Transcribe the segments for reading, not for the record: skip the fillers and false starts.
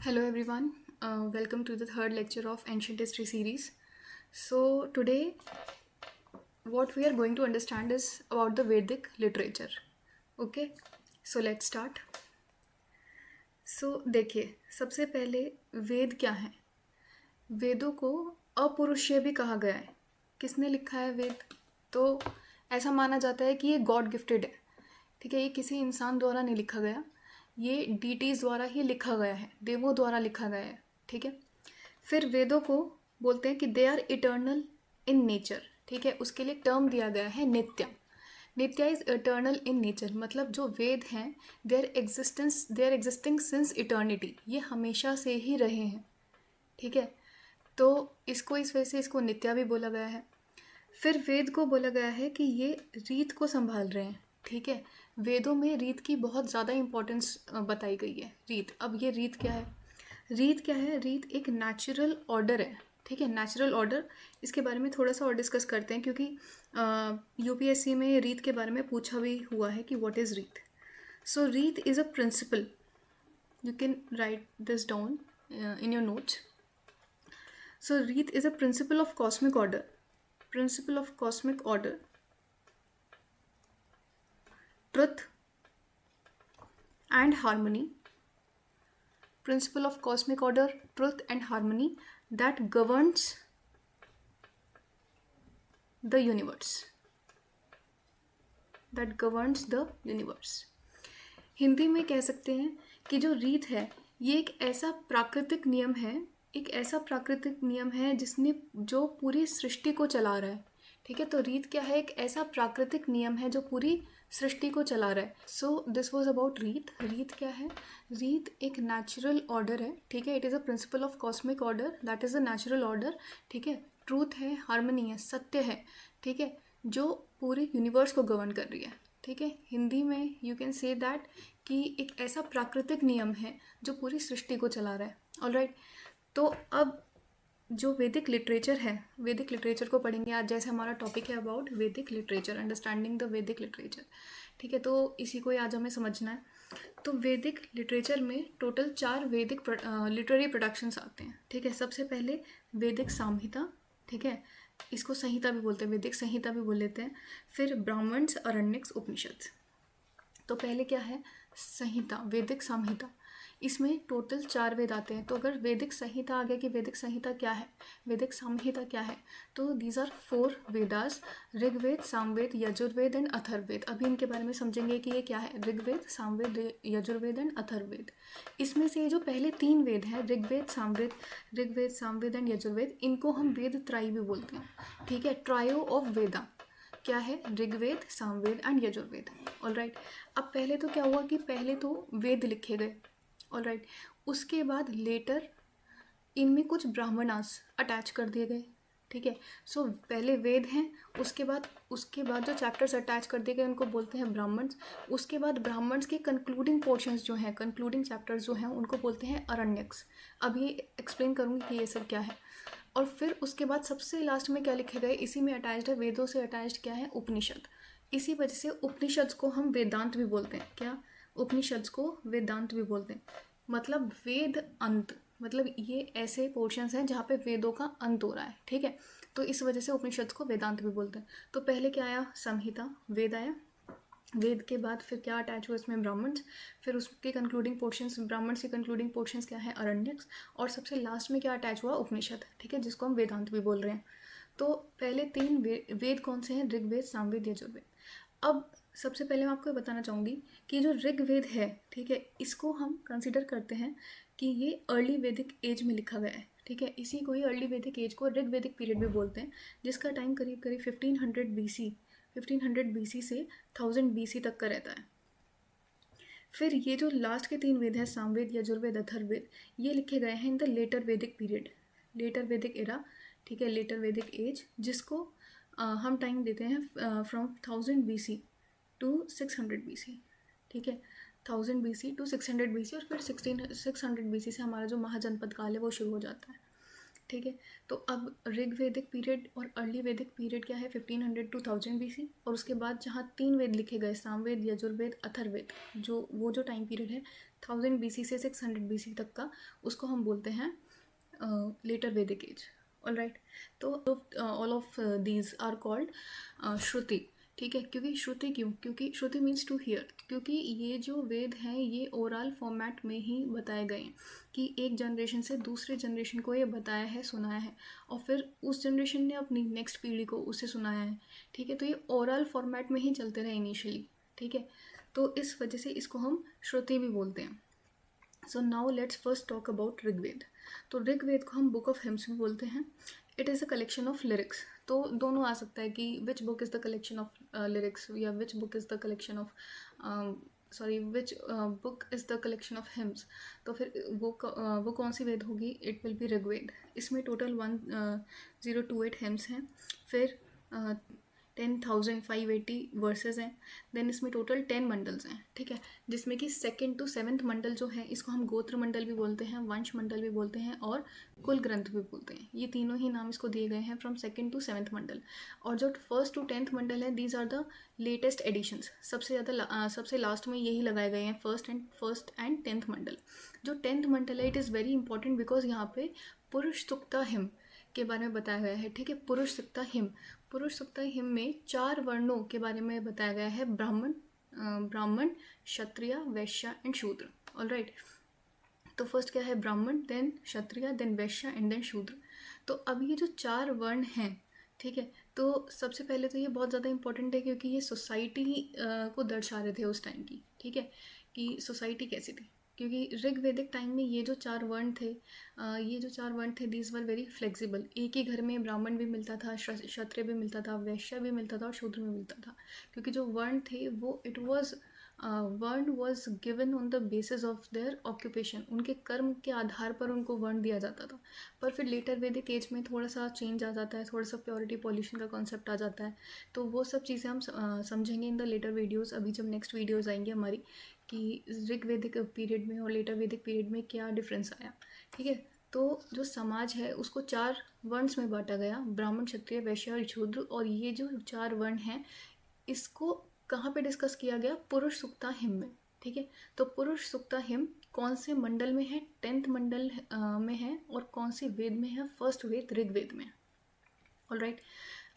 Hello everyone, welcome to the third lecture of Ancient History series. So today what we are going to understand is about the Vedic literature. Okay, so let's start. So देखिए, सबसे पहले वेद क्या है? वेदों को अपौरुषीय भी कहा गया है. किसने लिखा है वेद? तो ऐसा माना जाता है कि ये गॉड गिफ्टेड है. ठीक है, ये किसी इंसान द्वारा नहीं लिखा गया, ये डीटीज़ द्वारा ही लिखा गया है, देवों द्वारा लिखा गया है. ठीक है, फिर वेदों को बोलते हैं कि they are eternal in nature. ठीक है, उसके लिए टर्म दिया गया है nitya. Nitya is eternal in nature, मतलब जो वेद हैं they are existing since eternity, ये हमेशा से ही रहे हैं. ठीक है, तो इसको इस वजह से इसको नित्या भी बोला गया है. फिर वेद को बोला गया है कि ये रीत को संभाल रहे हैं. ठीक है, वेदों में रीत की बहुत ज़्यादा इम्पोर्टेंस बताई गई है. रीत, अब ये रीत क्या है? रीत क्या है? रीत एक नेचुरल ऑर्डर है. ठीक है, नेचुरल ऑर्डर, इसके बारे में थोड़ा सा और डिस्कस करते हैं क्योंकि यूपीएससी में रीत के बारे में पूछा भी हुआ है कि what is rit. So rit is a principle. You can write this down in your notes. So Reet is a principle of cosmic order. Principle of cosmic order. Truth and harmony. Principle of cosmic order, truth and harmony that governs the universe. That governs the universe. Hindi में कह सकते हैं कि जो रीत है ये एक ऐसा प्राकृतिक नियम है, एक ऐसा प्राकृतिक नियम है जिसने जो पूरी सृष्टि को चला रहा है. ठीक है, तो रीत क्या है? एक ऐसा प्राकृतिक नियम है जो पूरी सृष्टि को चला रहा है. सो दिस वाज अबाउट रीत. रीत क्या है? रीत एक नेचुरल ऑर्डर है. ठीक है, it is a principle of cosmic order, that is a natural order. ठीक है, ट्रूथ है, हार्मनी है, सत्य है. ठीक है, जो पूरे यूनिवर्स को गवर्न कर रही है. ठीक है, हिंदी में यू कैन से दैट कि एक ऐसा प्राकृतिक नियम है जो पूरी सृष्टि को चला रहा है. ऑलराइट, तो अब जो वैदिक लिटरेचर है, वैदिक लिटरेचर को पढ़ेंगे आज. जैसे हमारा टॉपिक है अबाउट वैदिक लिटरेचर, अंडरस्टैंडिंग द वैदिक लिटरेचर. ठीक है, तो इसी को ही आज हमें समझना है. तो वैदिक लिटरेचर में टोटल 4 वैदिक लिटरेरी प्रोडक्शंस आते हैं. ठीक है, सबसे पहले वैदिक संहिता. ठीक है, इसको संहिता भी बोलते हैं, वैदिक संहिता भी बोल लेते हैं. फिर ब्राह्मण्स, अरण्यक्स, उपनिषद. तो पहले क्या है? संहिता, वैदिक संहिता. इसमें टोटल 4 वेद आते हैं. तो अगर वैदिक संहिता आ गया कि वैदिक संहिता क्या है, वैदिक संहिता क्या है, तो these are 4 Vedas: Rigveda, Samaveda, Yajurveda and Atharvaveda. अभी इनके बारे में समझेंगे कि ये क्या है. ऋग्वेद, सामवेद, यजुर्वेद एंड अथर्ववेद. इसमें से जो पहले 3 वेद हैं, ऋग्वेद, सामवेद एंड यजुर्वेद, इनको हम वेद त्राई भी बोलते हैं. ठीक है, ट्रायो ऑफ वेदा क्या है? ऋग्वेद, सामवेद एंड यजुर्वेद. ऑलराइट, अब पहले तो क्या हुआ कि पहले तो वेद लिखे गए. ऑलराइट, उसके बाद लेटर इनमें कुछ ब्राह्मणास अटैच कर दिए गए. ठीक है, सो पहले वेद हैं, उसके बाद जो चैप्टर्स अटैच कर दिए गए उनको बोलते हैं ब्राह्मण्स. उसके बाद ब्राह्मण्स के कंक्लूडिंग पोर्शंस जो हैं, कंक्लूडिंग चैप्टर्स जो हैं, उनको बोलते हैं अरण्यक्स. अब ये एक्सप्लेन करूँगी कि ये सब क्या है. और फिर उसके बाद सबसे लास्ट में क्या लिखे गए, इसी में अटैच्ड है, वेदों से अटैच्ड क्या है? उपनिषद. इसी वजह से उपनिषद को हम वेदांत भी बोलते हैं. क्या? उपनिषद को वेदांत भी बोलते हैं. मतलब वेद अंत, मतलब ये ऐसे पोर्शंस हैं जहाँ पे वेदों का अंत हो रहा है. ठीक है, तो इस वजह से उपनिषद को वेदांत भी बोलते हैं. तो पहले क्या आया? संहिता, वेद आया. वेद के बाद फिर क्या अटैच हुआ इसमें? ब्राह्मण्स. फिर उसके कंक्लूडिंग पोर्शंस, ब्राह्मण्स के कंक्लूडिंग पोर्शंस क्या है? अरण्यक्स. और सबसे लास्ट में क्या अटैच हुआ? उपनिषद. ठीक है, जिसको हम वेदांत भी बोल रहे हैं. तो पहले 3 वेद कौन से हैं? ऋग्वेद, सामवेद, यजुर्वेद. अब सबसे पहले मैं आपको ये बताना चाहूँगी कि जो ऋग्वेद है, ठीक है, इसको हम कंसिडर करते हैं कि ये अर्ली वैदिक एज में लिखा गया है. ठीक है, इसी को ही अर्ली वैदिक एज को ऋग्वेदिक पीरियड भी बोलते हैं, जिसका टाइम करीब करीब 1500 BC से 1000 BC तक का रहता है. फिर ये जो लास्ट के 3 वेद हैं, सामवेद, यजुर्वेद, अथर्ववेद, ये लिखे गए हैं इन द लेटर वैदिक पीरियड, लेटर वैदिक एरा. ठीक है, लेटर वैदिक एज, जिसको हम टाइम देते हैं फ्रॉम 1000 BC टू 600 BC. ठीक है, 1000 BC टू 600 BC. और फिर 600 BC से हमारा जो महाजनपद काल है वो शुरू हो जाता है. ठीक है, तो अब ऋग्वेदिक पीरियड और अर्ली वैदिक पीरियड क्या है? 1500 टू 1000 BC. और उसके बाद जहाँ 3 वेद लिखे गए, सामवेद, यजुर्वेद, अथर्ववेद, जो टाइम पीरियड है 1000 BC से 600 BC तक का, उसको हम बोलते हैं later Vedic age. All right, तो all of these are called Shruti. ठीक है, क्योंकि श्रुति क्यों, क्योंकि श्रुति मीन्स टू हियर, क्योंकि ये जो वेद हैं ये ओरल फॉर्मेट में ही बताए गए हैं कि एक जनरेशन से दूसरे जनरेशन को ये बताया है, सुनाया है, और फिर उस जनरेशन ने अपनी नेक्स्ट पीढ़ी को उसे सुनाया है। ठीक है, तो ये ओरल फॉर्मेट में ही चलते रहे इनिशियली। ठीक है, तो इस वजह से इसको हम श्रुति भी बोलते हैं। So now let's first talk about Rigveda. तो ऋग्वेद को हम बुक ऑफ हिम्स भी बोलते हैं। It is a collection of lyrics. तो दोनों आ सकता है कि which book is the collection of lyrics, या which book is the collection of which book is the collection of hymns. तो फिर वो कौन सी वेद होगी? It will be Rigveda. इसमें टोटल 1028 हिम्स हैं, फिर 10,580 वर्सेस हैं, देन इसमें टोटल 10 मंडल्स हैं। ठीक है, जिसमें कि 2nd to 7th मंडल जो है इसको हम गोत्र मंडल भी बोलते हैं, वंश मंडल भी बोलते हैं, और कुल ग्रंथ भी बोलते हैं। ये तीनों ही नाम इसको दिए गए हैं फ्रॉम 2nd to 7th मंडल। और जो 1st to 10th मंडल है, these are the latest additions. सबसे लास्ट में यही लगाए गए हैं, फर्स्ट एंड 10th मंडल। जो 10th मंडल है, it is very important because यहाँ पे पुरुष सुक्ता हिम के बारे में बताया गया है। ठीक है, पुरुष सुक्ता हिम में 4 वर्णों के बारे में बताया गया है, ब्राह्मण, क्षत्रिय, वैश्य एंड शूद्र। ऑल राइट, तो फर्स्ट क्या है? ब्राह्मण, then Kshatriya, then Vysya and then शूद्र। तो अब ये जो 4 वर्ण हैं, ठीक है, तो सबसे पहले तो ये बहुत ज़्यादा इंपॉर्टेंट है क्योंकि ये सोसाइटी को दर्शा रहे थे उस टाइम की। ठीक है, कि सोसाइटी कैसी थी, क्योंकि ऋग्वेदिक टाइम में ये जो 4 वर्ण थे, दीज वर वेरी फ्लेक्सिबल। एक ही घर में ब्राह्मण भी मिलता था, क्षत्रिय भी मिलता था, वैश्य भी मिलता था और शूद्र भी मिलता था, क्योंकि जो वर्ण थे वो वर्ण was given on the basis of their occupation. उनके कर्म के आधार पर उनको वर्ण दिया जाता था। पर फिर लेटर वैदिक एज में थोड़ा सा चेंज आ जाता है, थोड़ा सा प्योरिटी पॉल्यूशन का कॉन्सेप्ट आ जाता है। तो वो सब चीज़ें हम समझेंगे इन द लेटर वीडियोज़। अभी जब नेक्स्ट वीडियोज़ आएंगे हमारी कि ऋग्वेदिक पीरियड में और लेटर वैदिक पीरियड में क्या डिफरेंस आया। ठीक है, तो जो समाज है उसको 4 वर्ण्स में बांटा गया, ब्राह्मण, क्षत्रिय, वैश्य और शूद्र। और ये जो 4 वर्ण हैं इसको कहाँ पे डिस्कस किया गया? पुरुष सुक्ता हिम में। ठीक है, तो पुरुष सुक्ता हिम कौन से मंडल में है? 10th मंडल में है। और कौन से वेद में है? फर्स्ट वेद ऋग्वेद में। ऑल राइट,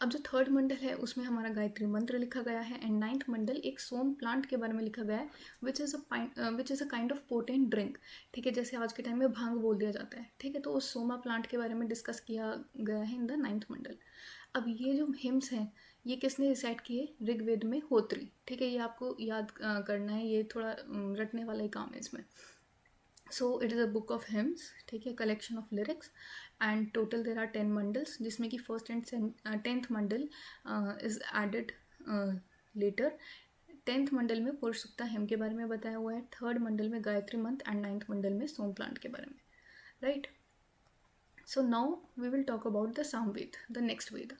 अब जो 3rd मंडल है उसमें हमारा गायत्री मंत्र लिखा गया है, एंड 9th मंडल एक सोम प्लांट के बारे में लिखा गया है, which is a kind of potent drink. ठीक है, जैसे आज के टाइम में भांग बोल दिया जाता है। ठीक है, तो उस सोमा प्लांट के बारे में डिस्कस किया गया है इन द 9th मंडल। अब ये जो हिम्स हैं ये किसने डिसाइड किए? ऋग्वेद में होत्री। ठीक है, ये आपको याद करना है, ये थोड़ा रटने वाला ही काम है इसमें। So it is a book of hymns. ठीक है, collection of lyrics, and total there are 10 mandals, जिसमें कि 1st and 10th mandal is added later. 10th mandal में पुरुष सुक्ता हिम के बारे में बताया हुआ है, 3rd मंडल में गायत्री मंत्र, एंड 9th मंडल में सोम प्लांट के बारे में। Right, so now we will talk about the Samaveda, the next Veda.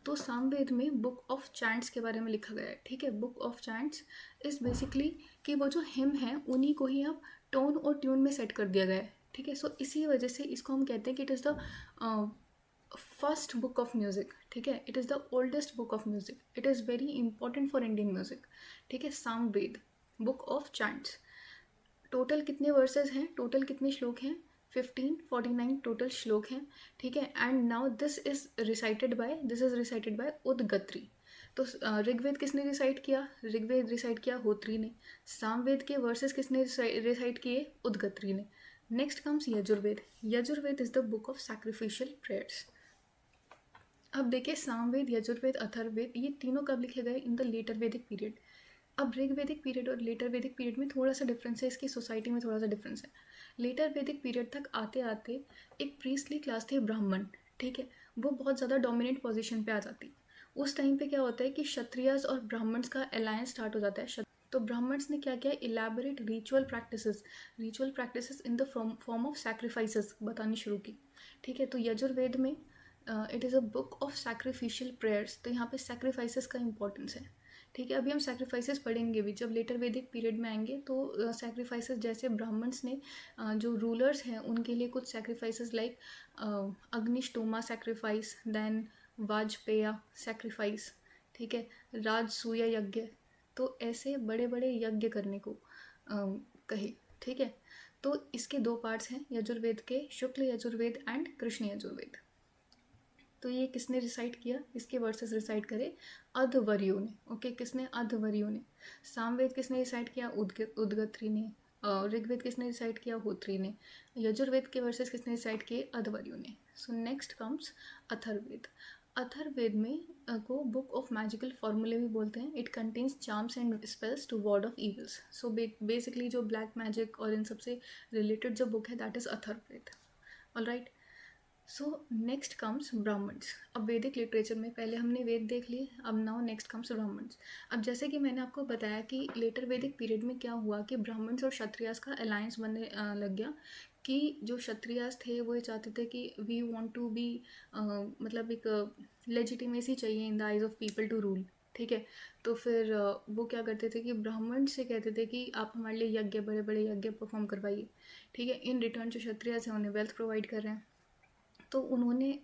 तो सामवेद में बुक ऑफ चैंट्स के बारे में लिखा गया है। ठीक है, book of chants is basically कि वो जो हिम है उन्हीं को ही अब टोन और ट्यून में सेट कर दिया गया है। ठीक है, सो इसी वजह से इसको हम कहते हैं कि it is the first book of music. ठीक है, it is the oldest book of music, it is very important for Indian music. ठीक है, Samaveda, book of chants. Total कितने वर्सेस हैं, टोटल कितने श्लोक हैं? 1549 टोटल श्लोक हैं। ठीक है, and now this is recited by Udgatri. तो ऋग्वेद किसने रिसाइट किया? ऋग्वेद रिसाइट किया होत्री ने। सामवेद के वर्सेस किसने रिसाइट किए? उदगत्री ने। Next comes Yajurveda. Yajurveda is the book of sacrificial prayers. अब देखिए, सामवेद, यजुर्वेद, अथर्ववेद ये तीनों कब लिखे गए? इन द लेटर वैदिक पीरियड। अब ऋग्वेदिक पीरियड और लेटर वैदिक पीरियड में थोड़ा सा डिफरेंस है, इसकी सोसाइटी में थोड़ा सा डिफरेंस है। लेटर वैदिक पीरियड तक आते आते एक प्रीस्टली क्लास थे ब्राह्मण। ठीक है, वो बहुत ज़्यादा डोमिनेंट पोजीशन पे आ जाती। उस टाइम पे क्या होता है कि क्षत्रियस और ब्राह्मण्स का अलायंस स्टार्ट हो जाता है। तो ब्राह्मण्स ने क्या किया? Elaborate ritual practices in the form of sacrifices बतानी शुरू की। ठीक है, तो यजुर्वेद में it is a book of sacrificial prayers. तो यहाँ पे सैक्रिफाइसेस का इंपॉर्टेंस है। ठीक है, अभी हम सैक्रिफाइसेस पढ़ेंगे भी जब लेटर वैदिक पीरियड में आएंगे। तो सैक्रिफाइसेस जैसे ब्राह्मण्स ने जो रूलर्स हैं उनके लिए कुछ sacrifices like Agnishtoma sacrifice, then Vajapeya sacrifice. ठीक है, राजसूय यज्ञ। तो ऐसे बड़े बड़े यज्ञ करने को कहे। ठीक है। तो इसके दो पार्ट्स हैं यजुर्वेद के, शुक्ल यजुर्वेद एंड कृष्ण यजुर्वेद। तो ये किसने रिसाइट किया, इसके वर्सेस रिसाइट करे अध्वर्यु ने। ओके, किसने, अध्वर्यु ने। सामवेद किसने रिसाइट किया, उद्गत्री ने। ऋग्वेद किसने रिसाइट किया, होत्री ने। यजुर्वेद के वर्सेस किसने रिसाइट किए, अध्वर्यु ने। So next comes Atharvaveda. Atharvaveda में को बुक ऑफ मैजिकल फॉर्मूले भी बोलते हैं। It contains charms and spells to ward off evils. So basically जो ब्लैक मैजिक और इन सबसे रिलेटेड जो बुक है that is Atharvaveda. Alright, so next comes Brahmanas. अब वैदिक लिटरेचर में पहले हमने वेद देख लिए, अब नाउ नेक्स्ट कम्स ब्राह्मण्स। अब जैसे कि मैंने आपको बताया कि लेटर वैदिक पीरियड में क्या हुआ कि ब्राह्मण्स और क्षत्रियास का अलायंस बनने लग गया, कि जो क्षत्रियास थे वो ये चाहते थे कि वी वांट टू बी, मतलब एक लेजिटिमेसी चाहिए in the eyes of people to rule. ठीक है, तो फिर वो क्या करते थे कि ब्राह्मण से कहते थे कि आप हमारे लिए यज्ञ, बड़े बड़े यज्ञ परफॉर्म करवाइए। ठीक है, इन रिटर्न जो क्षत्रियास हैं उन्हें वेल्थ प्रोवाइड कर रहे हैं। तो उन्होंने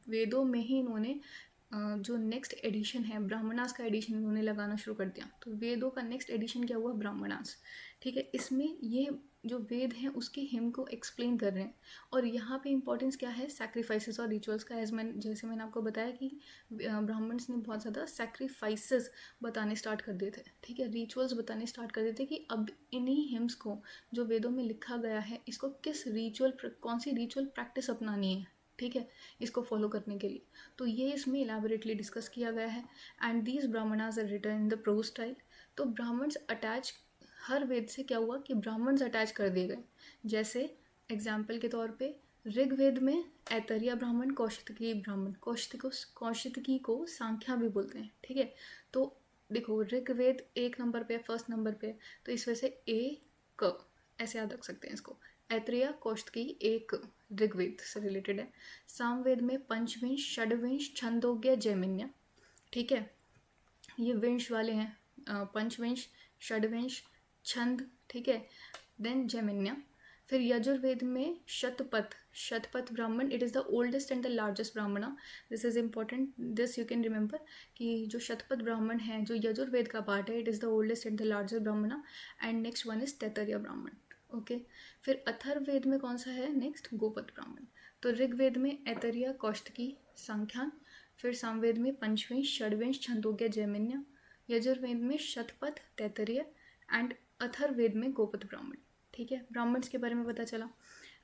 वेदों में ही इन्होंने जो नेक्स्ट एडिशन है ब्राह्मणास का एडिशन इन्होंने लगाना शुरू कर दिया। तो वेदों का नेक्स्ट एडिशन क्या हुआ, ब्राह्मणास। ठीक है, इसमें ये जो वेद हैं उसके हिम को एक्सप्लेन कर रहे हैं। और यहाँ पे इंपॉर्टेंस क्या है, सैक्रिफाइसेस और रिचुअल्स का। जैसे मैंने आपको बताया कि ब्राह्मण्स ने बहुत ज़्यादा सैक्रिफाइसेस बताने स्टार्ट कर दिए थे। ठीक है, रिचुअल्स बताने स्टार्ट कर दिए थे कि अब इन्हीं हिम्स को जो वेदों में लिखा गया है इसको किस रिचुअल, कौन सी रिचुअल प्रैक्टिस अपनानी है। ठीक है, इसको फॉलो करने के लिए। तो ये इसमें इलेबोरेटली डिस्कस किया गया है। And these Brahmanas are written in the prose style. तो ब्राह्मण्स अटैच, हर वेद से क्या हुआ कि ब्राह्मण्स अटैच कर दिए गए। जैसे एग्जाम्पल के तौर पे ऋग्वेद में ऐतरेय ब्राह्मण, कौशिकी ब्राह्मण, कौशिकी को सांख्या भी बोलते हैं। ठीक है, तो देखो ऋग्वेद एक नंबर पे, फर्स्ट नंबर पे, तो इस वजह से ए क ऐसे याद रख सकते हैं इसको। ऐतरेय कौशिकी एक ऋग्वेद से रिलेटेड है। सामवेद में पंचविंश, षड्विंश, छंदोग्य, जैमिन्य। ठीक है, ये विंश वाले हैं, पंचविंश, षड्विंश, छंद। ठीक है, देन जैमिन्य। फिर यजुर्वेद में Shatapatha Brahmana, it is the oldest and the largest Brahmana. This is important, this you can remember कि जो शतपथ ब्राह्मण है जो यजुर्वेद का पार्ट है, it is the oldest and the largest Brahmana. And next one is Taittiriya Brahmana. Okay, फिर अथर्ववेद में कौन सा है नेक्स्ट, गोपद ब्राह्मण। तो ऋग्वेद में ऐतरेय, कौशिकी, सांख्यान। फिर सामवेद में पंचविंश, षड्विंश, छंदोग्य, जैमिन्य। यजुर्वेद में शतपथ, तैतरीय एंड अथर्ववेद में गोपद ब्राह्मण। ठीक है, ब्राह्मण्स के बारे में पता चला।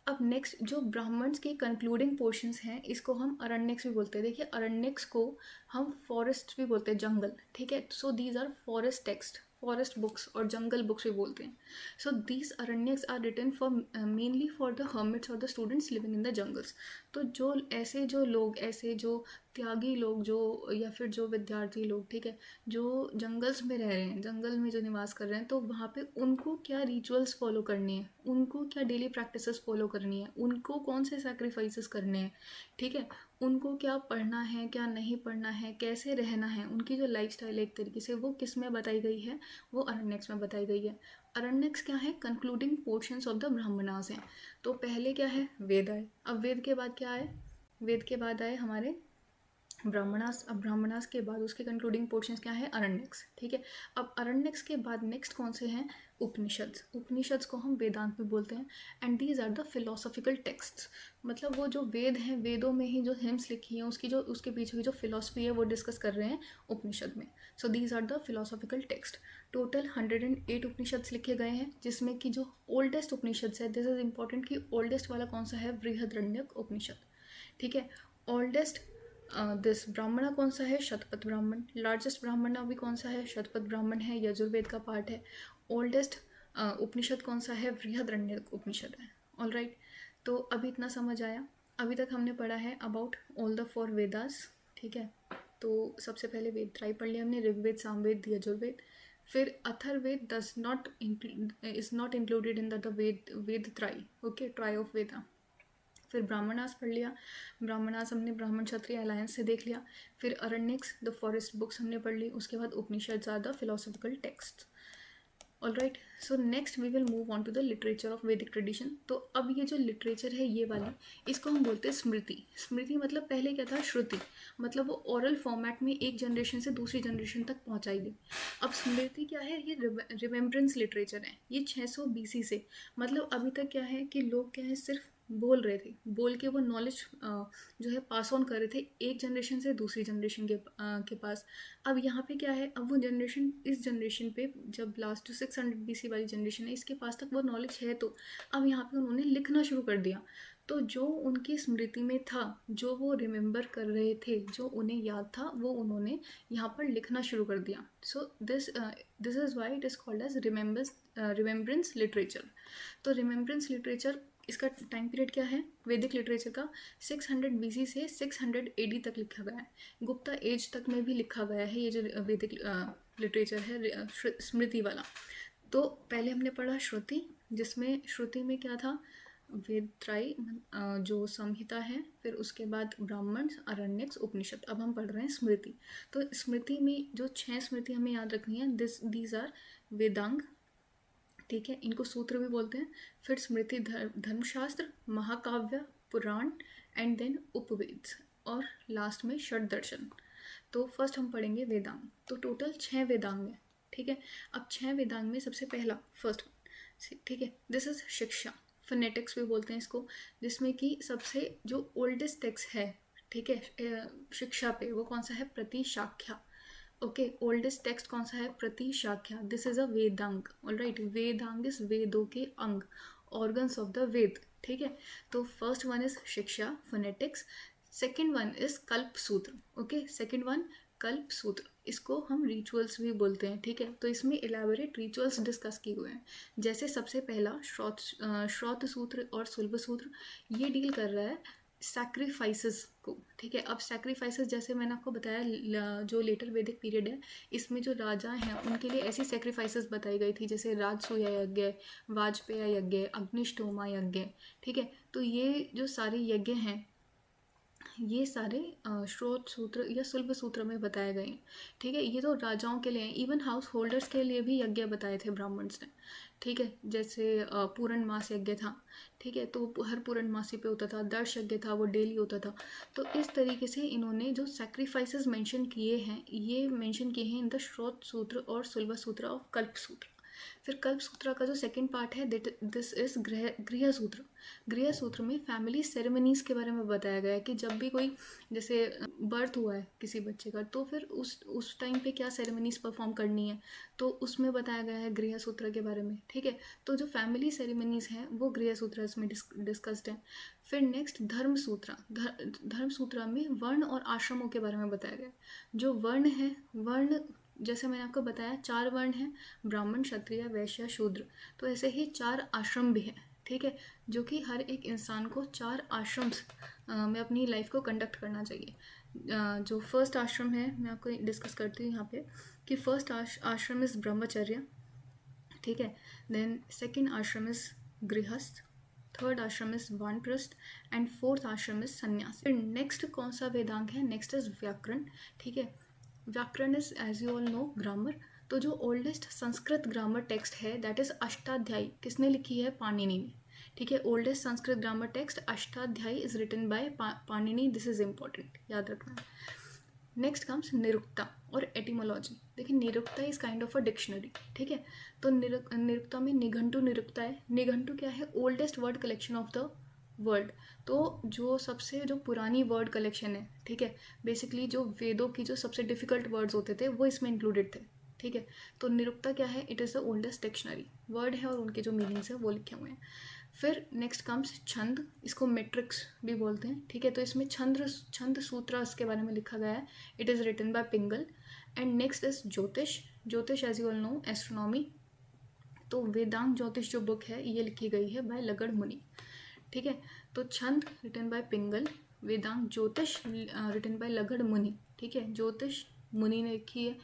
अब नेक्स्ट जो ब्राह्मण्स के कंक्लूडिंग पोर्शंस हैं इसको हम अरण्यक्स भी बोलते हैं। देखिए अरण्यक्स को हम फॉरेस्ट भी बोलते हैं, जंगल। ठीक है, so these are forest text, forest books और जंगल बुक्स भी बोलते हैं। So these Aranyakas are written for mainly for the hermits और the students living in the jungles. तो जो ऐसे जो लोग, ऐसे जो त्यागी लोग, जो या फिर जो विद्यार्थी लोग, ठीक है, जो जंगल्स में रह रहे हैं, जंगल में जो निवास कर रहे हैं, तो वहाँ पे उनको क्या रिचुअल्स फॉलो करने हैं, उनको क्या डेली प्रैक्टिसेस फॉलो करनी है, उनको कौन से सैक्रिफाइसेस करने हैं। ठीक है, उनको क्या पढ़ना है, क्या नहीं पढ़ना है, कैसे रहना है, उनकी जो लाइफस्टाइल है एक तरीके से वो किस में बताई गई है, वो अरण्यक्स में बताई गई है। अरण्यक्स क्या है, concluding portions of the Brahmanas हैं। तो पहले क्या है, वेद आए। अब वेद के बाद क्या आए, वेद के बाद आए हमारे ब्राह्मणास। अब ब्राह्मणास के बाद उसके कंक्लूडिंग पोर्शंस क्या है, अरण्यक्स। ठीक है, अब अरण्यक्स के बाद नेक्स्ट कौन से हैं, उपनिषद्स। उपनिषद्स को हम वेदांत भी बोलते हैं। And these are the philosophical texts, मतलब वो जो वेद हैं, वेदों में ही जो हिम्स लिखी हैं उसकी जो उसके पीछे की जो फिलोसफी है वो डिस्कस कर रहे हैं उपनिषद में। So these are the philosophical text. Total 108 Upanishads लिखे गए हैं, जिसमें कि जो ओल्डेस्ट उपनिषद्स है, दिस इज इंपॉर्टेंट कि ओल्डेस्ट वाला कौन सा है, बृहदारण्यक उपनिषद। ठीक है, ओल्डेस्ट दिस ब्राह्मणा कौन सा है, शतपथ ब्राह्मण। लार्जेस्ट ब्राह्मणा भी कौन सा है, शतपथ ब्राह्मण है, यजुर्वेद का पार्ट है। ओल्डेस्ट उपनिषद कौन सा है, बृहदारण्यक उपनिषद है। ऑल राइट, तो अभी इतना समझ आया। अभी तक हमने पढ़ा है अबाउट ऑल द 4 वेदास। ठीक है, तो सबसे पहले वेद त्राई पढ़ लिया हमने, ऋग्वेद, सामवेद, यजुर्वेद। फिर Atharvaveda is not included in the Veda Trayi. Okay, Trayi of Veda. फिर ब्राह्मणास पढ़ लिया, ब्राह्मणास हमने ब्राह्मण क्षत्रिय अलायंस से देख लिया। फिर अरण्यक्स, द फॉरेस्ट बुक्स हमने पढ़ ली। उसके बाद Upanishad are the philosophical text. All right, so next we will move on to the literature of Vedic tradition. तो अब ये जो लिटरेचर है ये वाली, इसको हम बोलते हैं स्मृति। स्मृति मतलब पहले क्या था, श्रुति, मतलब वो ओरल फॉर्मेट में एक जनरेशन से दूसरी जनरेशन तक पहुंचाई गई। अब स्मृति क्या है, ये रिमेम्बरेंस लिटरेचर है। ये 600 BC से, मतलब अभी तक क्या है कि लोग क्या है सिर्फ बोल रहे थे, बोल के वो नॉलेज जो है पास ऑन कर रहे थे एक जनरेशन से दूसरी जनरेशन के पास। अब यहाँ पे क्या है, अब वो जनरेशन, इस जनरेशन पे जब लास्ट 600 BC वाली जनरेशन है, इसके पास तक वो नॉलेज है, तो अब यहाँ पे उन्होंने लिखना शुरू कर दिया। तो जो उनकी स्मृति में था, जो वो रिमेंबर कर रहे थे, जो उन्हें याद था, वो उन्होंने यहाँ पर लिखना शुरू कर दिया। So this is why it is called as remembrance literature. तो रिमेम्बरेंस लिटरेचर, इसका टाइम पीरियड क्या है वैदिक लिटरेचर का, 600 BC से 600 AD तक लिखा गया है। गुप्ता एज तक में भी लिखा गया है ये जो वैदिक लिटरेचर है स्मृति वाला। तो पहले हमने पढ़ा श्रुति, जिसमें श्रुति में क्या था, वेद त्रय जो संहिता है, फिर उसके बाद ब्राह्मण, अरण्यक, उपनिषद। अब हम पढ़ रहे हैं स्मृति। तो स्मृति में जो 6 स्मृति हमें याद रखनी है, दीज आर वेदांग, ठीक है, इनको सूत्र भी बोलते हैं। फिर स्मृति धर्मशास्त्र, महाकाव्य, पुराण, एंड देन उपवेद, और लास्ट में षड दर्शन। तो फर्स्ट हम पढ़ेंगे वेदांग। तो टोटल 6 वेदांग हैं, ठीक है। अब 6 वेदांग में सबसे पहला फर्स्ट, ठीक है, दिस इज शिक्षा, फोनेटिक्स भी बोलते हैं इसको, जिसमें कि सबसे जो ओल्डेस्ट टेक्स्ट है, ठीक है, शिक्षा पे, वो कौन सा है, प्रतिशाख्या। ओके, ओल्डेस्ट टेक्स्ट कौन सा है, प्रतिशाख्या। This is a Vedang, alright. Vedang is वेदों के अंग, ऑर्गन्स ऑफ द वेद, ठीक है। तो फर्स्ट वन इज शिक्षा, फोनेटिक्स। सेकेंड वन इज कल्प सूत्र, ओके, सेकेंड वन कल्प सूत्र, इसको हम रिचुअल्स भी बोलते हैं, ठीक है। तो इसमें इलेबोरेट रिचुअल्स डिस्कस किए हुए हैं। जैसे सबसे पहला श्रौत सूत्र और सुलभ सूत्र, ये डील कर रहा है सैक्रिफाइसेस को, ठीक है। अब सैक्रिफाइसेस, जैसे मैंने आपको बताया, जो लेटर वैदिक पीरियड है, इसमें जो राजा हैं उनके लिए ऐसी सैक्रिफाइसेस बताई गई थी, जैसे राजसूया यज्ञ, वाजपेय यज्ञ, अग्निष्टोमा यज्ञ, ठीक है। तो ये जो सारे यज्ञ हैं, ये सारे श्रोत सूत्र या सुलभ सूत्र में बताए गए हैं, ठीक है। ये तो राजाओं के लिए, इवन हाउस होल्डर्स के लिए भी यज्ञ बताए थे ब्राह्मण्स ने, ठीक है। जैसे पूर्ण मास यज्ञ था, ठीक है, तो हर पूर्ण मासी पे होता था। दर्श यज्ञ था, वो डेली होता था। तो इस तरीके से इन्होंने जो सैक्रिफाइसेस मेंशन किए हैं, ये मेंशन किए हैं इन द श्रोत सूत्र और सुलभ सूत्र ऑफ कल्प सूत्र। फिर कल्प सूत्र का जो सेकंड पार्ट है, दिस इज गृह सूत्र। गृह सूत्र में फैमिली सेरेमनीज के बारे में बताया गया है कि जब भी कोई, जैसे बर्थ हुआ है किसी बच्चे का, तो फिर उस टाइम पे क्या सेरेमनीज परफॉर्म करनी है, तो उसमें बताया गया है गृह सूत्र के बारे में, ठीक है। तो जो फैमिली सेरेमनीज हैं वो गृह सूत्र में डिस्कस्ड है। फिर नेक्स्ट धर्म सूत्र। धर्म सूत्र में वर्ण और आश्रमों के बारे में बताया गया। जो वर्ण है, वर्ण जैसे मैंने आपको बताया 4 वर्ण हैं, ब्राह्मण, क्षत्रिय, वैश्य, शूद्र। तो ऐसे ही 4 आश्रम भी हैं, ठीक है, जो कि हर एक इंसान को 4 आश्रम में अपनी लाइफ को कंडक्ट करना चाहिए। जो फर्स्ट आश्रम है, मैं आपको डिस्कस करती हूँ यहाँ पे, कि फर्स्ट आश्रम इज ब्रह्मचर्य, ठीक है। देन सेकेंड आश्रम इज गृहस्थ, थर्ड आश्रम इज वानप्रस्थ, एंड फोर्थ आश्रम इज संन्यास। फिर नेक्स्ट कौन सा वेदांग है, नेक्स्ट इज व्याकरण, ठीक है। व्याकरण is, as you all know, grammar. तो जो ओल्डेस्ट संस्कृत ग्रामर टेक्स्ट है, दैट इज अष्टाध्यायी, किसने लिखी है, पाणिनि ने, ठीक है। Oldest Sanskrit grammar text Ashtadhyayi is written by Panini, this is important, याद रखना। नेक्स्ट कम्स निरुक्ता और एटिमोलॉजी। देखिए, Nirukta is kind of a dictionary, ठीक है। तो निरुक्ता में निघंटु निरुक्ता है। निघंटु क्या है, oldest word collection of the word. तो जो सबसे जो पुरानी वर्ड कलेक्शन है, ठीक है, बेसिकली जो वेदों की जो सबसे डिफिकल्ट वर्ड्स होते थे वो इसमें इंक्लूडेड थे, ठीक है। तो निरुक्ता क्या है, it is the oldest dictionary, word है और उनके जो मीनिंग्स है वो लिखे हुए हैं। फिर नेक्स्ट कम्स छंद, इसको मेट्रिक्स भी बोलते हैं, ठीक है। तो इसमें छंद सूत्र के बारे में लिखा गया है, it is written by Pingala. And next is Jyotish. Jyotish as you all know, astronomy. तो वेदांग ज्योतिष जो बुक है, ये लिखी गई है बाय लगड़ मुनि, ठीक है। तो छंद रिटन बाय पिंगल, वेदांग ज्योतिष रिटन बाय लगड़ मुनि, ठीक है, ज्योतिष मुनि ने लिखी है।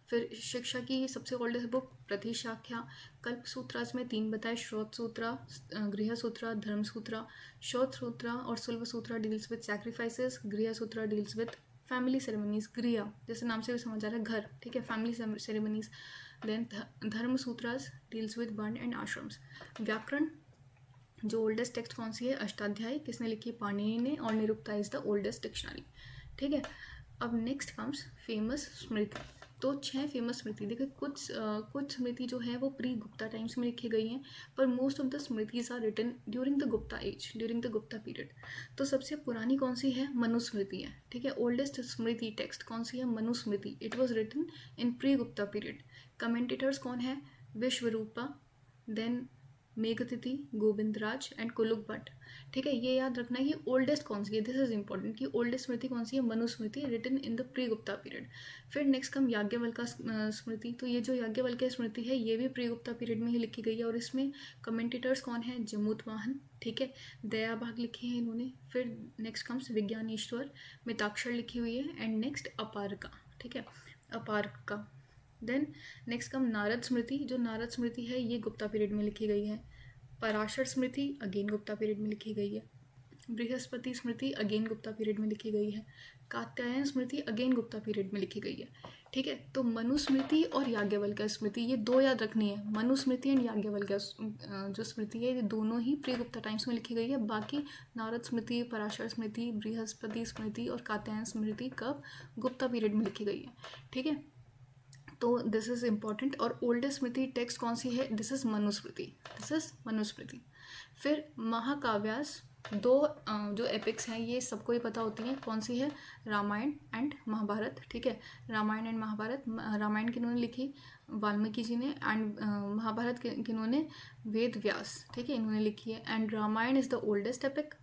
फिर शिक्षा की सबसे ओल्डेस्ट बुक प्रतिशाख्या। कल्प सूत्रास में 3 बताए, श्रोत सूत्र, गृह सूत्र, धर्म सूत्र। श्रोत सूत्र और सुलभ सूत्र डील्स विद सैक्रिफाइसेस, गृह सूत्र डील्स विद फैमिली सेरेमनीज, गृह जैसे नाम से भी समझ आ रहा है घर, ठीक है, फैमिली सेरेमनीज। देन धर्म सूत्रास डील्स विद वर्ण एंड आश्रम्स। व्याकरण, जो ओल्डेस्ट टेक्स्ट कौन सी है, अष्टाध्यायी, किसने लिखी, पाणिनि ने, और Nirukta is the oldest dictionary, ठीक है। अब नेक्स्ट कम्स फेमस स्मृति। तो 6 फेमस स्मृति, देखिए कुछ स्मृति जो है वो प्री गुप्ता टाइम्स में लिखी गई हैं, पर most of the Smritis are written during the Gupta age, during the Gupta period. तो सबसे पुरानी कौन सी है, मनुस्मृति है, ठीक है। ओल्डेस्ट स्मृति टेक्स्ट कौन सी है, Manusmriti. It was written in pre Gupta period. Commentators कौन है, विश्वरूपा, देन मेघतिथि, गोविंदराज एंड कुलुक भट्ट, ठीक है। ये याद रखना है कि ओल्डेस्ट कौन सी है, दिस इज इंपॉर्टेंट, कि ओल्डेस्ट स्मृति कौन सी है, Manusmriti, written in the pre Gupta period. फिर नेक्स्ट कम याज्ञवल्क्य स्मृति। तो ये जो याज्ञवल्क्य स्मृति है ये भी प्री गुप्ता पीरियड में ही लिखी गई है, और इसमें कमेंटेटर्स कौन है, जमुतवाहन, ठीक है, दयाभाग लिखे हैं इन्होंने। फिर नेक्स्ट कम्स विज्ञानेश्वर, मिताक्षर लिखी हुई है, एंड नेक्स्ट अपारका, ठीक है, अपारका। देन नेक्स्ट कम नारद स्मृति। जो नारद स्मृति है ये गुप्ता पीरियड में लिखी गई है। पराशर स्मृति अगेन गुप्ता पीरियड में लिखी गई है। बृहस्पति स्मृति अगेन गुप्ता पीरियड में लिखी गई है। कात्यायन स्मृति अगेन गुप्ता पीरियड में लिखी गई है, ठीक है। तो मनुस्मृति और याज्ञवल्क्य स्मृति ये दो याद रखनी है, मनुस्मृति एंड याज्ञवल्क्य जो स्मृति है ये दोनों ही प्री गुप्ता टाइम्स में लिखी गई है। बाकी नारद स्मृति, पराशर स्मृति, बृहस्पति स्मृति और कात्यायन स्मृति कब, गुप्ता पीरियड में लिखी गई है, ठीक है। तो दिस इज इम्पॉर्टेंट। और ओल्डेस्ट स्मृति टेक्स्ट कौन सी है, this is Manusmriti, this is Manusmriti. फिर महाकाव्यास, दो जो एपिक्स हैं ये सबको ही पता होती हैं, कौन सी है, रामायण एंड महाभारत, ठीक है। रामायण एंड महाभारत, रामायण किन्होंने लिखी, वाल्मीकि जी ने, एंड महाभारत किन्होंने, वेद व्यास, ठीक है, इन्होंने लिखी है। And Ramayana is the oldest epic,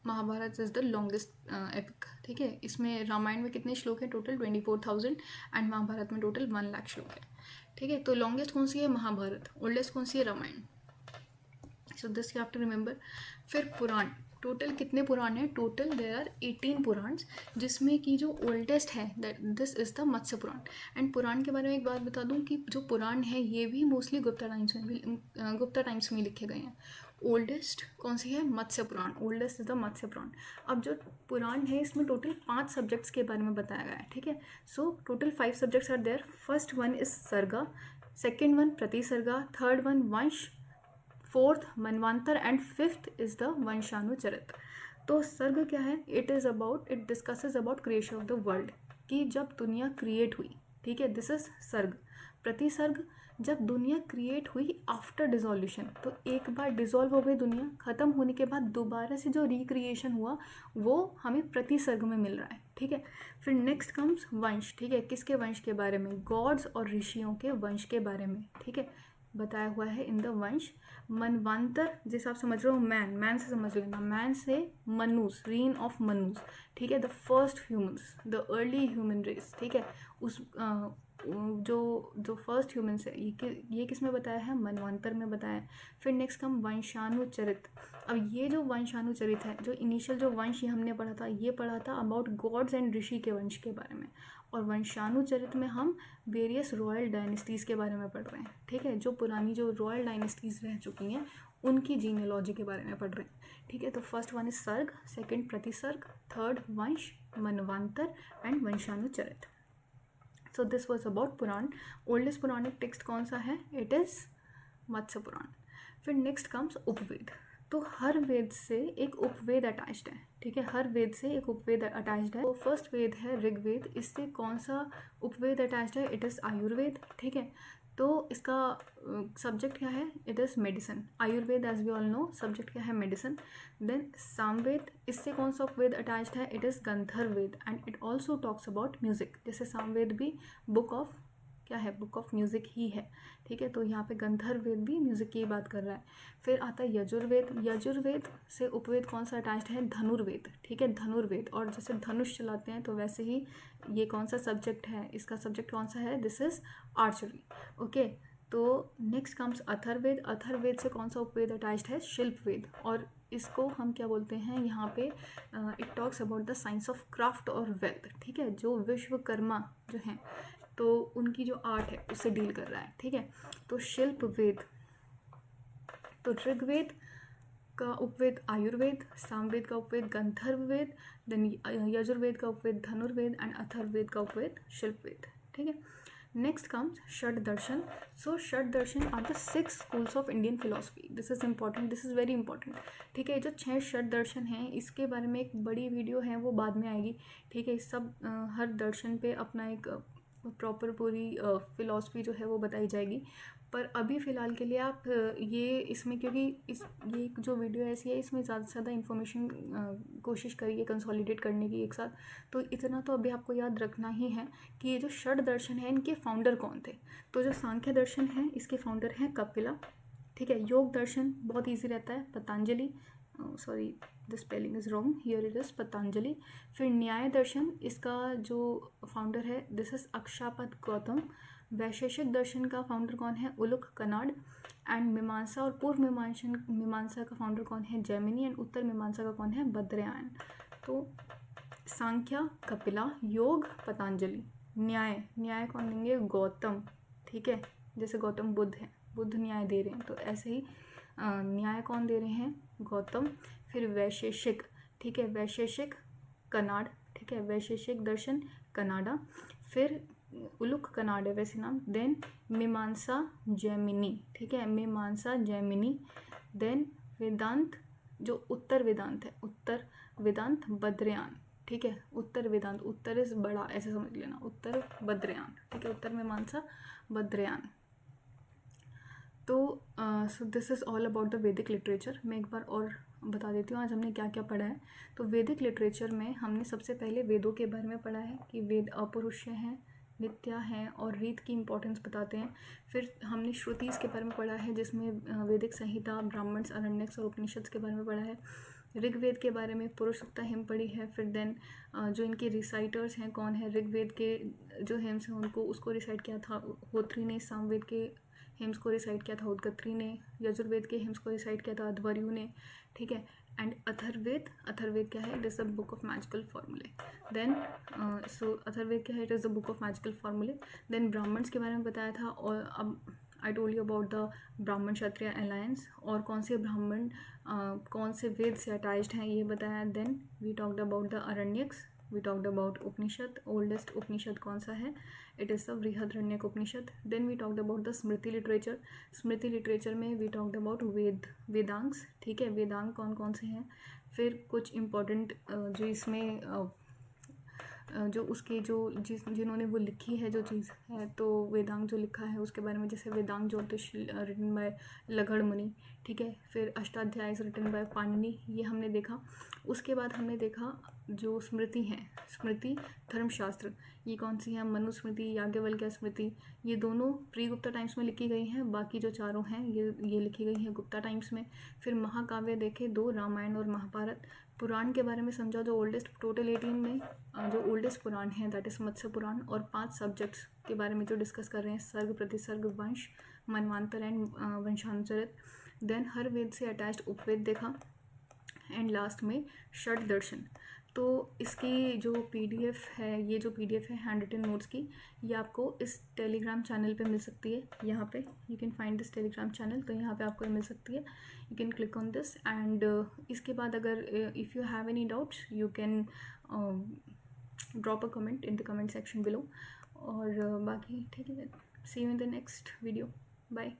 Mahabharata is the longest epic, ठीक है। इसमें रामायण में कितने श्लोक हैं, टोटल 24,000, एंड महाभारत में टोटल 1 लाख श्लोक है, ठीक है। तो लॉन्गेस्ट कौन सी है, महाभारत, ओल्डेस्ट कौन सी है, Ramayana. So this you have to remember. फिर पुराण, टोटल कितने पुराण हैं, टोटल देयर आर 18 पुराण, जिसमें कि जो ओल्डेस्ट है that this is the Matsya Purana. And Purana के बारे में एक बात बता दूं कि जो पुराण है ये भी मोस्टली गुप्ता टाइम्स में लिखे गए हैं। ओल्डेस्ट कौन सी है, मत्स्य पुराण, ओल्डेस्ट इज द मत्स्य पुराण। अब जो पुराण है इसमें टोटल 5 सब्जेक्ट्स के बारे में बताया गया है, ठीक है। So total 5 subjects are there. First one is Sarga, second one Pratisarga, third one Vansh, fourth Manvantara, and fifth is the Vanshanucharita. तो सर्ग क्या है, it discusses about creation of the world, कि जब दुनिया क्रिएट हुई, ठीक है, दिस इज सर्ग। प्रतिसर्ग, जब दुनिया क्रिएट हुई आफ्टर डिसोल्यूशन, तो एक बार डिसॉल्व हो गई दुनिया, खत्म होने के बाद दोबारा से जो रिक्रिएशन हुआ वो हमें प्रतिसर्ग में मिल रहा है, ठीक है। फिर नेक्स्ट कम्स वंश, ठीक है, किसके वंश के बारे में, गॉड्स और ऋषियों के वंश के बारे में, ठीक है, बताया हुआ है इन द वंश। मनवांतर, जैसे आप समझ रहे हो मैन से समझ लेना, मैन से मनूस, रीन ऑफ मनूस, ठीक है, the first humans, the early human race, ठीक है। उस जो फर्स्ट ह्यूमंस है ये किस में बताया है, मनवांतर में बताया है। फिर नेक्स्ट कम वंशानुचरित। अब ये जो वंशानुचरित है, जो इनिशियल जो वंश ये हमने पढ़ा था, ये पढ़ा था अबाउट गॉड्स एंड ऋषि के वंश के बारे में, और वंशानुचरित में हम वेरियस रॉयल डायनेस्टीज़ के बारे में पढ़ रहे हैं, ठीक है। जो पुरानी जो रॉयल डायनेस्टीज़ रह चुकी हैं उनकी जीनियोलॉजी के बारे में पढ़ रहे हैं, ठीक है। तो first one is Sarga, second Pratisarga, third Vansh, Manvantara and Vanshanucharita. So this was about Purana. Oldest Puranic text कौन सा है, इट इज़ मत्स्य पुराण। फिर नेक्स्ट कम्स उपवेद। तो हर वेद से एक उपवेद अटैच्ड है, ठीक है, हर वेद से एक उपवेद अटैच्ड है। तो फर्स्ट वेद है ऋग्वेद, इससे कौन सा उपवेद अटैच्ड है, इट इज़ आयुर्वेद, ठीक है। तो इसका सब्जेक्ट क्या है, it is medicine. Ayurveda as we all know subject क्या है, मेडिसिन। देन सामवेद, इससे कौन सा उपवेद अटैच्ड है, it is Gandharvaveda, and it also talks about music. जैसे सामवेद भी बुक ऑफ क्या है, बुक ऑफ म्यूज़िक ही है, ठीक है। तो यहाँ पे गंधर्ववेद भी म्यूज़िक की बात कर रहा है। फिर आता है यजुर्वेद। यजुर्वेद से उपवेद कौन सा अटैच्ड है, धनुर्वेद, ठीक है, धनुर्वेद। और जैसे धनुष चलाते हैं तो वैसे ही ये कौन सा सब्जेक्ट है, इसका सब्जेक्ट कौन सा है, दिस इज आर्चरी, ओके। तो नेक्स्ट कम्स अथर्ववेद। अथर्ववेद से कौन सा उपवेद अटैच्ड है, शिल्पवेद। और इसको हम क्या बोलते हैं यहाँ पे, it talks about the science of craft और वेल्थ, ठीक है। जो विश्वकर्मा जो हैं तो उनकी जो आर्ट है उससे डील कर रहा है, ठीक है। तो शिल्प वेद। तो ऋग्वेद का उपवेद आयुर्वेद, सामवेद का उपवेद गंधर्ववेद, देन यजुर्वेद का उपवेद धनुर्वेद एंड अथर्ववेद का उपवेद शिल्पवेद। ठीक है, next comes Shad Darshan. So Shad Darshan are the 6 schools of Indian philosophy. This is important, this is very important. ठीक है, जो 6 षड दर्शन हैं इसके बारे में एक बड़ी वीडियो है, वो बाद में आएगी। ठीक है, इस सब हर दर्शन पे अपना एक प्रॉपर पूरी फिलॉसफी जो है वो बताई जाएगी। पर अभी फ़िलहाल के लिए आप ये इसमें, क्योंकि ये जो वीडियो ऐसी है इसमें ज़्यादा से ज़्यादा इन्फॉर्मेशन कोशिश करिए कंसोलिडेट करने की एक साथ। तो इतना तो अभी आपको याद रखना ही है कि ये जो षड दर्शन है इनके फाउंडर कौन थे। तो जो सांख्य दर्शन है इसके फाउंडर हैं कपिला। ठीक है, योग दर्शन बहुत ईजी रहता है, Patanjali. Sorry, the spelling is wrong, here it is Patanjali. फिर न्याय दर्शन, इसका जो फाउंडर है दिस इज़ अक्षापद गौतम। वैशेषिक दर्शन का फाउंडर कौन है, उलुक कनाड। एंड मीमांसा और पूर्व मीमांसा का फाउंडर कौन है, जैमिनी। एंड उत्तर मीमांसा का कौन है, बद्रयान। तो सांख्य कपिला, योग पतंजलि, न्याय कौन देंगे, गौतम। ठीक है, जैसे गौतम बुद्ध है, बुद्ध न्याय दे रहे हैं, तो ऐसे ही न्याय कौन दे रहे हैं, गौतम। फिर वैशेषिक, ठीक है, वैशेषिक कनाड। ठीक है, वैशेषिक दर्शन कनाडा। फिर उलुक कनाड है वैसे नाम। देन मीमांसा जैमिनी। ठीक है, मीमांसा जैमिनी। देन वेदांत, जो उत्तर वेदांत है, उत्तर वेदांत बद्रयान। ठीक है, उत्तर वेदांत, उत्तर इज बड़ा ऐसे समझ लेना, उत्तर बद्रयान। ठीक है, उत्तर मीमांसा बद्रयान। तो सो this is all about the वैदिक लिटरेचर। मैं एक बार और बता देती हूँ आज हमने क्या क्या पढ़ा है। तो वैदिक लिटरेचर में हमने सबसे पहले वेदों के बारे में पढ़ा है कि वेद अपौरुषीय हैं, नित्य हैं और रीत की इम्पोर्टेंस बताते हैं। फिर हमने श्रुतिस के बारे में पढ़ा है जिसमें वैदिक संहिता, ब्राह्मण्स, अरण्यक्स और उपनिषद के बारे में पढ़ा है। ऋग्वेद के बारे में पुरुष सूक्ता हिम पढ़ी है। फिर देन जो इनके रिसाइटर्स हैं कौन है, ऋग्वेद के जो हिम्स हैं उसको रिसाइट किया था होत्री ने, सामवेद के हिम्स को रिसाइट किया था उद्गत्री ने, यजुर्वेद के हिम्स को रिसाइट किया था अध्वर्यु ने। ठीक है, एंड अथर्वेद क्या है, it is the book of magical फॉर्मूले। देन सो अथर्वेद क्या है, it is the book of magical फॉर्मूले। देन ब्राह्मण्स के बारे में बताया था, और अब I told you about the ब्राह्मण क्षत्रिय अलायंस, और कौन से ब्राह्मण कौन से वेद से अटैच्ड हैं ये बताया। Then we talked about the Aranyakas, we talked about Upanishad, oldest Upanishad कौन सा है, it is the Brihadaranyaka Upanishad. Then we talked about the Smriti literature, Smriti literature में वी टॉक्ड अबाउट वेदांग्स। ठीक है, वेदांग कौन कौन से हैं। फिर कुछ इम्पॉर्टेंट जो इसमें जो उसके जो जिन्होंने वो लिखी है जो चीज़ है, तो वेदांग जो लिखा है उसके बारे में, जैसे वेदांग ज्योतिष रिटन बाय लघड़ मुनि। ठीक है, फिर अष्टाध्याय रिटन बाय पाणिनि, ये हमने देखा। उसके बाद हमने देखा जो स्मृति हैं, स्मृति धर्मशास्त्र, ये कौन सी हैं, मनुस्मृति, याज्ञवल्क्य स्मृति, ये दोनों प्री गुप्ता टाइम्स में लिखी गई हैं। बाकी जो चारों हैं ये लिखी गई हैं गुप्ता टाइम्स में। फिर महाकाव्य देखे 2, रामायण और महाभारत। पुराण के बारे में समझा, जो ओल्डेस्ट, टोटल 18 में जो ओल्डेस्ट पुराण है दैट इज मत्स्य पुराण। और 5 सब्जेक्ट्स के बारे में जो डिस्कस कर रहे हैं, सर्ग, प्रतिसर्ग, वंश, मनवांतर एंड वंशानुचरित। देन हर वेद से अटैच्ड उपवेद देखा। एंड लास्ट में षड दर्शन। तो इसकी जो पीडीएफ है, ये जो पीडीएफ है हैंड रिटन नोट्स की, ये आपको इस टेलीग्राम चैनल पे मिल सकती है। यहाँ पे you can find this Telegram channel, तो यहाँ पे आपको मिल सकती है। You can click on this and इसके बाद अगर if you have any doubts you can drop a comment in the comment section below. और बाकी ठीक है, see you in the next video, bye.